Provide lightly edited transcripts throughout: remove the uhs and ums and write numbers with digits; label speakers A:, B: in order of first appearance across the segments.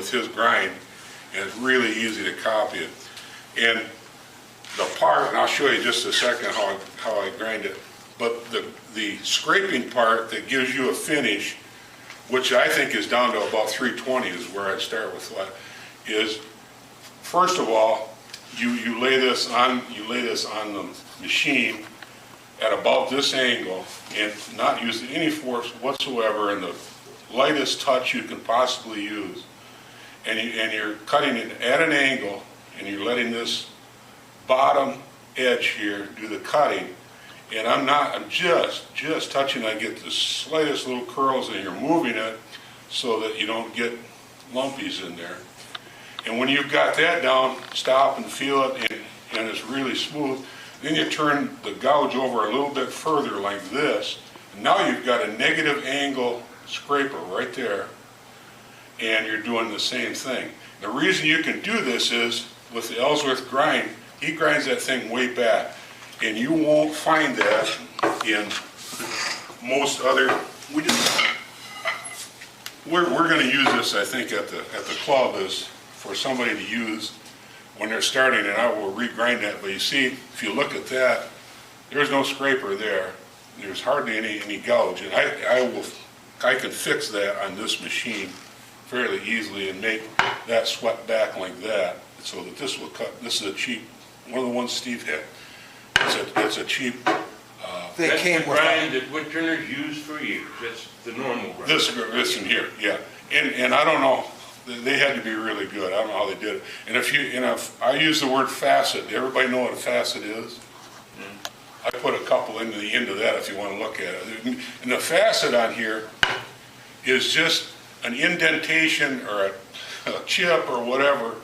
A: with his grind, and it's really easy to copy it. And the part, and I'll show you just a second how I grind it, but the scraping part that gives you a finish, which I think is down to about 320 is where I start with that, is first of all, you lay this on the machine at about this angle and not use any force whatsoever, and the lightest touch you can possibly use. And you're cutting it at an angle, and you're letting this bottom edge here do the cutting. And I'm just touching. I get the slightest little curls, and you're moving it so that you don't get lumpies in there. And when you've got that down, stop and feel it, and it's really smooth. Then you turn the gouge over a little bit further like this. And now you've got a negative angle scraper right there, and you're doing the same thing. The reason you can do this is with the Elsworth grind, he grinds that thing way back, and you won't find that in most other. We're going to use this, I think, at the club is for somebody to use when they're starting, and I will regrind that. But you see, if you look at that, there's no scraper there. There's hardly any gouge, and I can fix that on this machine fairly easily and make that swept back like that, so that this will cut. This is a cheap, one of the ones Steve had. It's a cheap.
B: That's the grind that wood turners use for years. That's the normal grind.
A: This in here, yeah. And I don't know. They had to be really good. I don't know how they did it. And if I use the word facet, everybody know what a facet is? I put a couple into the end of that if you want to look at it. And the facet on here is just an indentation or a chip or whatever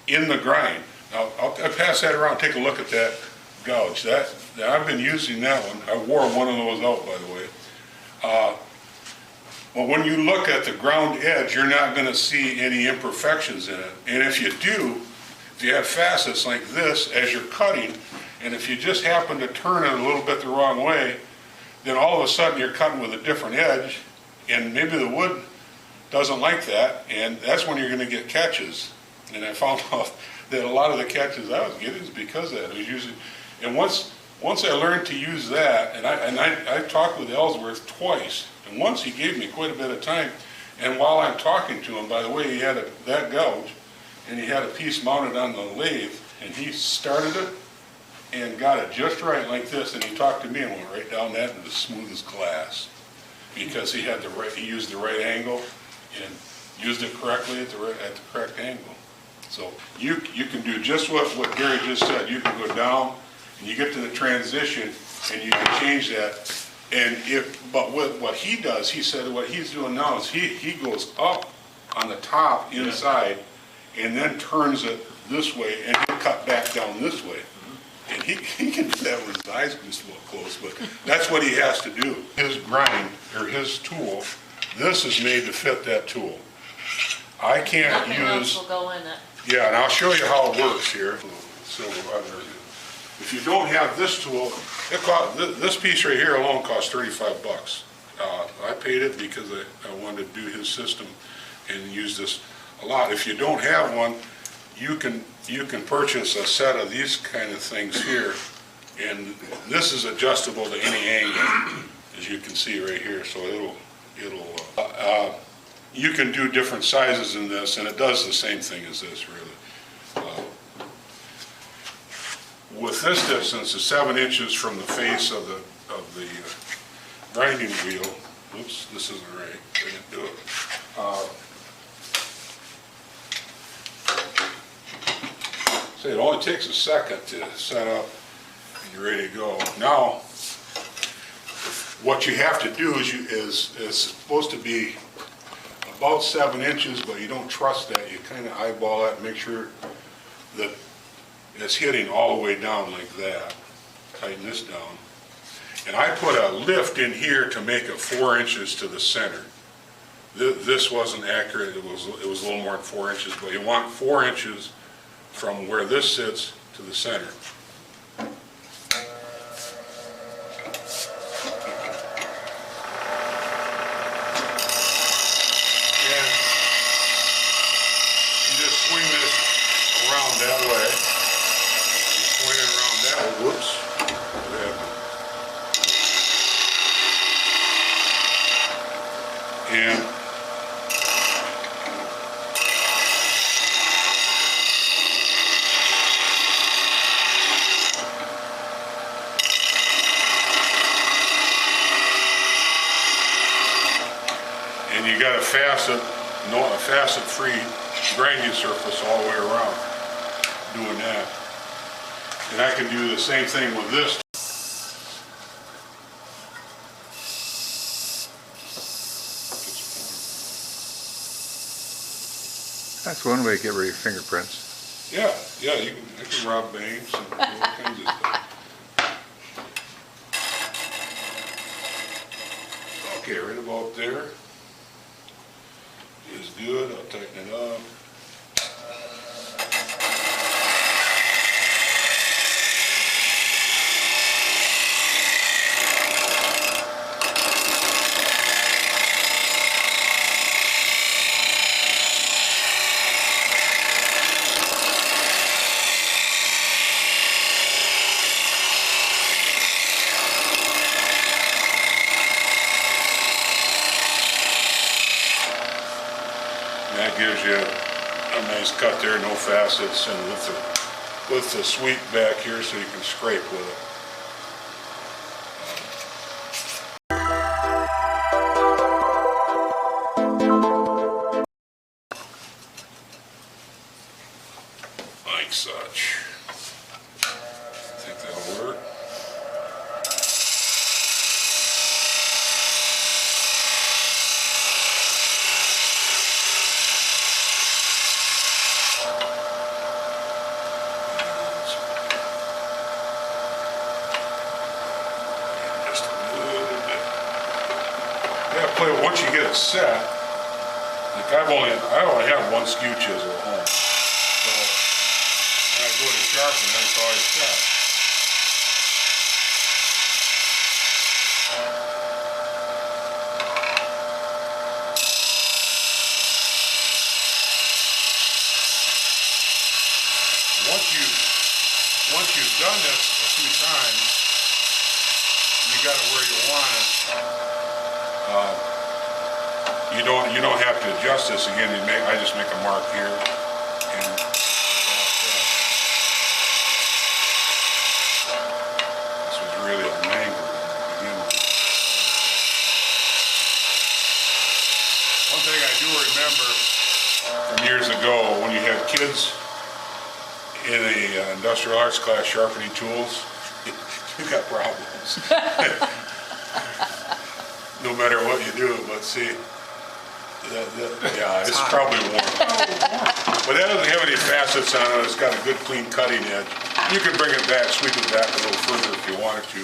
A: in the grind. Now, I'll pass that around, take a look at that gouge. I've been using that one. I wore one of those out, by the way. Well, when you look at the ground edge, you're not going to see any imperfections in it. And if you do, if you have facets like this as you're cutting, and if you just happen to turn it a little bit the wrong way, then all of a sudden you're cutting with a different edge, and maybe the wood doesn't like that, and that's when you're going to get catches. And I found out that a lot of the catches I was getting is because of that. It was usually, and once I learned to use that, and I talked with Elsworth twice, and once he gave me quite a bit of time, and while I'm talking to him, by the way, he had that gouge, and he had a piece mounted on the lathe, and he started it and got it just right like this, and he talked to me and went right down that and as smooth as glass, because he used the right angle and used it correctly at the correct angle. So you can do just what Gary just said. You can go down and you get to the transition and you can change that. But what he does, he said what he's doing now is he goes up on the top inside and then turns it this way and he'll cut back down this way. And he can do that with his eyes closed, but that's what he has to do. His grind, or his tool, this is made to fit that tool. I can't
C: Nothing else will go in it.
A: Yeah, and I'll show you how it works here. If you don't have this tool, this piece right here alone costs 35 bucks. I paid it because I wanted to do his system and use this a lot. If you don't have one, you can purchase a set of these kind of things here, and this is adjustable to any angle, as you can see right here. So you can do different sizes in this, and it does the same thing as this, really. With this distance, is 7 inches from the face of the grinding wheel. Oops, this isn't right. I didn't do it. So it only takes a second to set up, and you're ready to go. Now, what you have to do is supposed to be about 7 inches, but you don't trust that. You kind of eyeball that and make sure that it's hitting all the way down like that. Tighten this down. And I put a lift in here to make it 4 inches to the center. This wasn't accurate. It was a little more than 4 inches, but you want 4 inches from where this sits to the center. And you got a facet-free grinding surface all the way around doing that. And I can do the same thing with this.
C: That's one way to get rid of your fingerprints.
A: Yeah, I can rob banks and all kinds of stuff. Okay, right about there is good. I'll tighten it up. That gives you a nice cut there, no facets, and with the sweep back here so you can scrape with it. Like such. I think that'll work. Once you get it set, like I only have one skew chisel at home, so when I go to sharpen, that's all I set. Once you've done this a few times, you got it where you want it. You don't have to adjust this again. I just make a mark here, and this was really a mangle to begin with. One thing I do remember from years ago, when you have kids in a industrial arts class sharpening tools, you got problems. No matter what you do, but see. Yeah, it's probably warm. But that doesn't have any facets on it. It's got a good clean cutting edge. You can bring it back, sweep it back a little further if you wanted to.